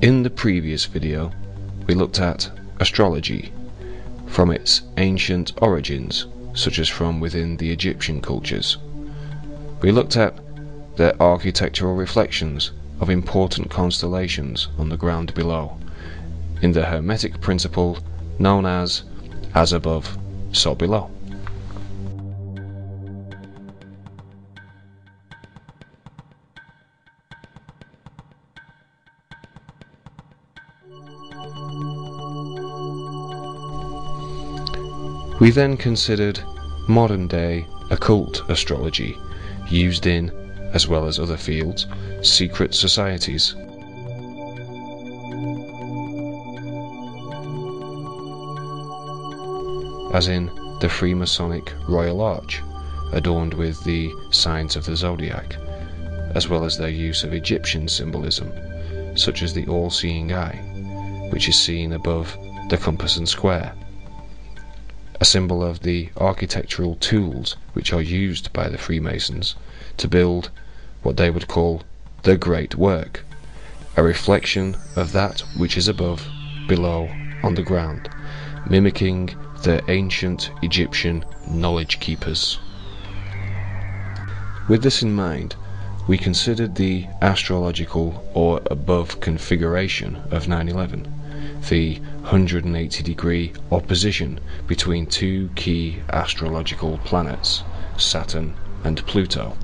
In the previous video, we looked at astrology from its ancient origins, such as from within the Egyptian cultures. We looked at their architectural reflections of important constellations on the ground below, in the Hermetic principle known as above, so below. We then considered modern-day occult astrology, used in, as well as other fields, secret societies. As in the Freemasonic Royal Arch, adorned with the signs of the zodiac, as well as their use of Egyptian symbolism, such as the all-seeing eye, which is seen above the compass and square, a symbol of the architectural tools which are used by the Freemasons to build what they would call the Great Work, a reflection of that which is above, below, on the ground, mimicking the ancient Egyptian knowledge keepers. With this in mind, we considered the astrological or above configuration of 9/11, the 180-degree opposition between two key astrological planets, Saturn and Pluto.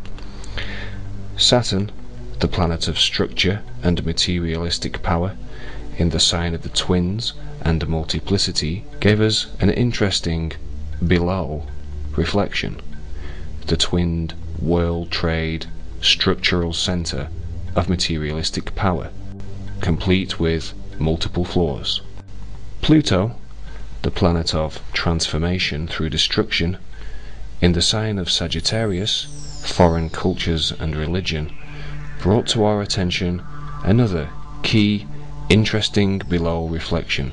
Saturn, the planet of structure and materialistic power, in the sign of the twins and multiplicity, gave us an interesting below reflection, the twinned world trade structural center of materialistic power, complete with multiple floors. Pluto, the planet of transformation through destruction, in the sign of Sagittarius, foreign cultures and religion, brought to our attention another key, interesting below reflection,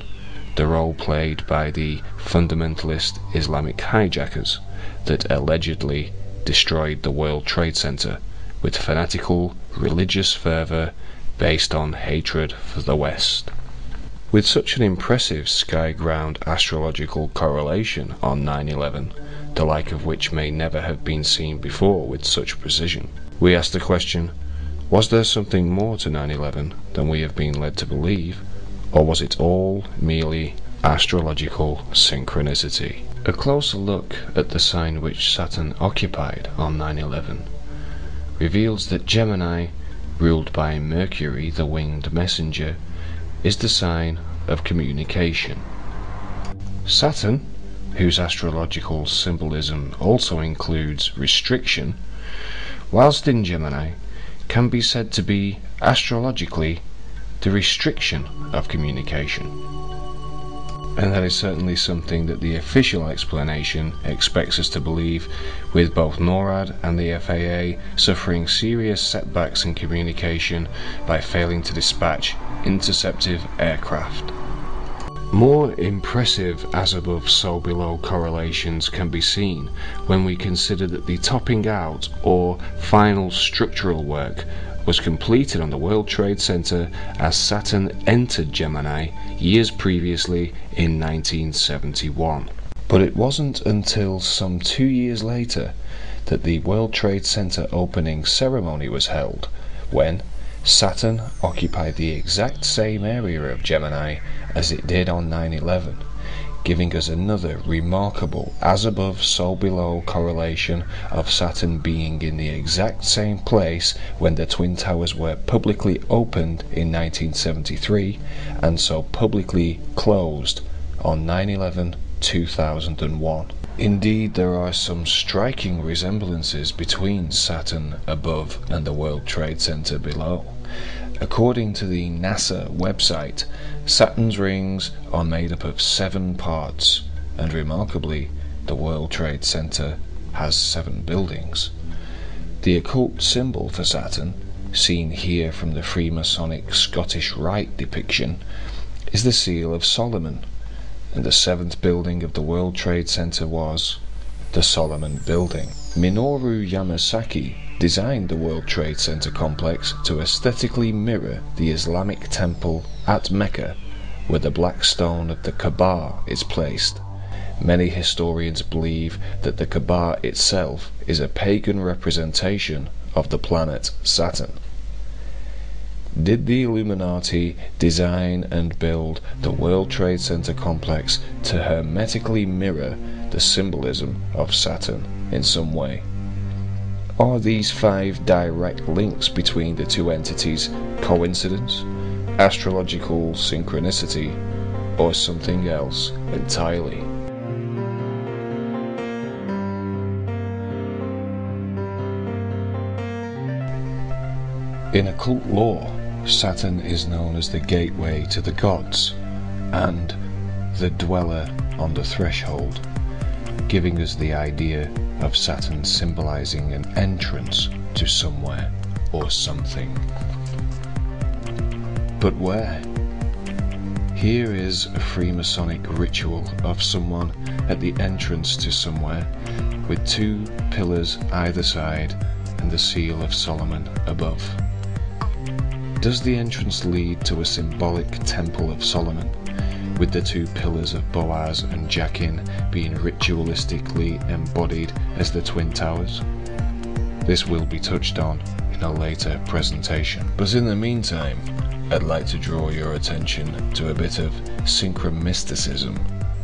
the role played by the fundamentalist Islamic hijackers that allegedly destroyed the World Trade Center with fanatical religious fervor based on hatred for the West. With such an impressive sky-ground astrological correlation on 9/11, the like of which may never have been seen before with such precision, we ask the question, was there something more to 9/11 than we have been led to believe, or was it all merely astrological synchronicity? A closer look at the sign which Saturn occupied on 9/11 reveals that Gemini, ruled by Mercury, the winged messenger, is the sign of communication. Saturn, whose astrological symbolism also includes restriction, whilst in Gemini, can be said to be astrologically the restriction of communication. And that is certainly something that the official explanation expects us to believe, with both NORAD and the FAA suffering serious setbacks in communication by failing to dispatch interceptive aircraft. More impressive as above so below correlations can be seen when we consider that the topping out or final structural work was completed on the World Trade Center as Saturn entered Gemini years previously in 1971. But it wasn't until some 2 years later that the World Trade Center opening ceremony was held, when Saturn occupied the exact same area of Gemini as it did on 9/11, giving us another remarkable as above so below correlation of Saturn being in the exact same place when the Twin Towers were publicly opened in 1973 and so publicly closed on 9/11/2001. Indeed, there are some striking resemblances between Saturn above and the World Trade Center below. According to the NASA website, Saturn's rings are made up of 7 parts, and remarkably, the World Trade Center has 7 buildings. The occult symbol for Saturn, seen here from the Freemasonic Scottish Rite depiction, is the Seal of Solomon, and the 7th building of the World Trade Center was the Solomon Building. Minoru Yamasaki designed the World Trade Center complex to aesthetically mirror the Islamic temple at Mecca, where the black stone of the Kaaba is placed. Many historians believe that the Kaaba itself is a pagan representation of the planet Saturn. Did the Illuminati design and build the World Trade Center complex to hermetically mirror the symbolism of Saturn in some way? Are these 5 direct links between the two entities coincidence, astrological synchronicity, or something else entirely? In occult lore, Saturn is known as the gateway to the gods and the dweller on the threshold, giving us the idea of Saturn symbolizing an entrance to somewhere or something. But where? Here is a Freemasonic ritual of someone at the entrance to somewhere, with 2 pillars either side and the seal of Solomon above. Does the entrance lead to a symbolic Temple of Solomon, with the 2 pillars of Boaz and Jachin being ritualistically embodied as the Twin Towers? This will be touched on in a later presentation. But in the meantime, I'd like to draw your attention to a bit of synchromysticism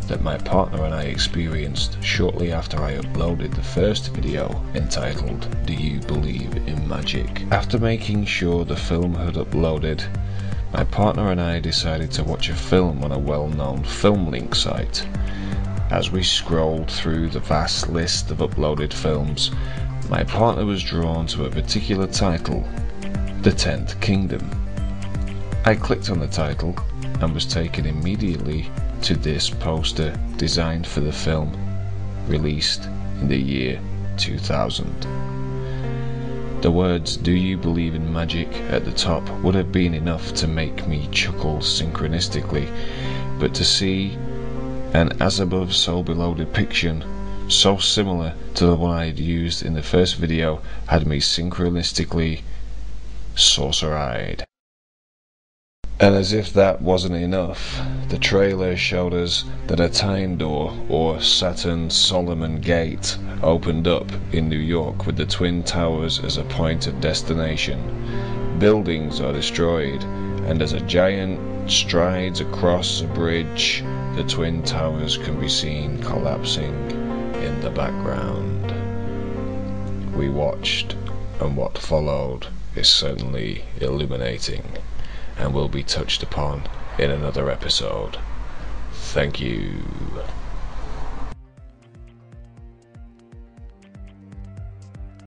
that my partner and I experienced shortly after I uploaded the first video entitled "Do You Believe in Magick?" After making sure the film had uploaded, my partner and I decided to watch a film on a well-known film link site. As we scrolled through the vast list of uploaded films, my partner was drawn to a particular title, The 10th Kingdom. I clicked on the title and was taken immediately to this poster designed for the film, released in the year 2000. The words "Do you believe in magic?" at the top would have been enough to make me chuckle synchronistically, but to see an as above so below depiction so similar to the one I had used in the first video had me synchronistically saucer-eyed. And as if that wasn't enough, the trailer showed us that a time door, or Saturn Solomon Gate, opened up in New York with the Twin Towers as a point of destination. Buildings are destroyed, and as a giant strides across a bridge, the Twin Towers can be seen collapsing in the background. We watched, and what followed is certainly illuminating, and will be touched upon in another episode. Thank you.